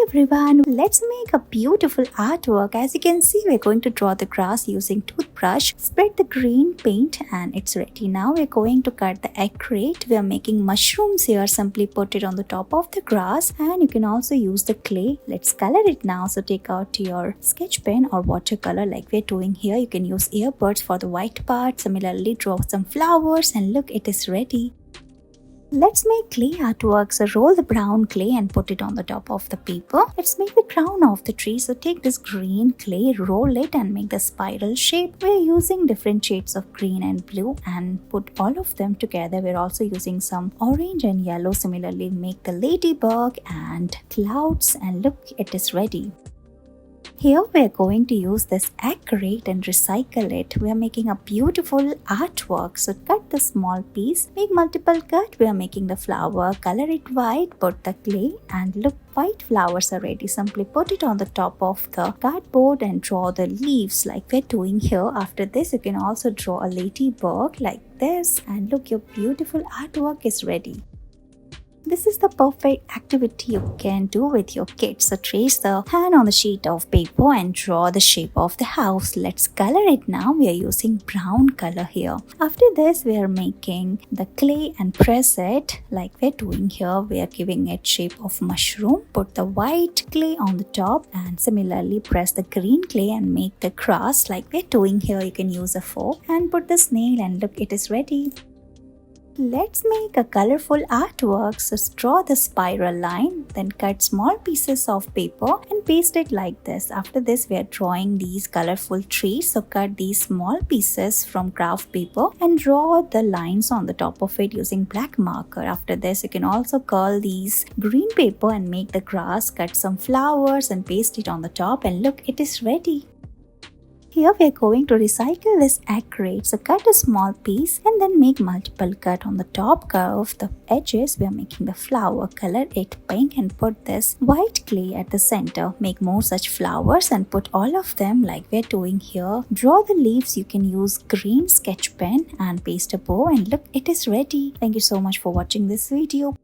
everyone, let's make a beautiful artwork. As you can see, we're going to draw the grass using toothbrush. Spread the green paint and it's ready. Now we're going to cut the accurate. We are making mushrooms here. Simply put it on the top of the grass, and you can also use the clay. Let's color it now. So take out your sketch pen or watercolor like we're doing here. You can use earbuds for the white part. Similarly, draw some flowers and look, it is ready. Let's make clay artwork. So roll the brown clay and put it on the top of the paper. Let's make the crown of the tree. So take this green clay, roll it and make the spiral shape. We're using different shades of green and blue and put all of them together. We're also using some orange and yellow. Similarly, make the ladybug and clouds, and look, it is ready. Here we are going to use this acrylic and recycle it. We are making a beautiful artwork. So cut the small piece, make multiple cut. We are making the flower, color it white, put the clay, and look, white flowers are ready. Simply put it on the top of the cardboard and draw the leaves like we're doing here. After this, you can also draw a ladybug like this, and look, your beautiful artwork is ready. This is the perfect activity you can do with your kids. So trace the hand on the sheet of paper and draw the shape of the house. Let's color it now. We are using brown color here. After this, we are making the clay and press it like we're doing here. We are giving it shape of mushroom. Put the white clay on the top and similarly press the green clay and make the grass like we're doing here. You can use a fork and put the snail, and look, it is ready. Let's make a colorful artwork. So draw the spiral line, then cut small pieces of paper and paste it like this. After this, we are drawing these colorful trees. So cut these small pieces from craft paper and draw the lines on the top of it using black marker. After this, you can also curl these green paper and make the grass. Cut some flowers and paste it on the top, and look, it is ready. Here we are going to recycle this acrylic. So cut a small piece and then make multiple cut on the top curve. The edges, we are making the flower, color it pink and put this white clay at the center. Make more such flowers and put all of them like we're doing here. Draw the leaves. You can use green sketch pen and paste a bow, and look, it is ready. Thank you so much for watching this video.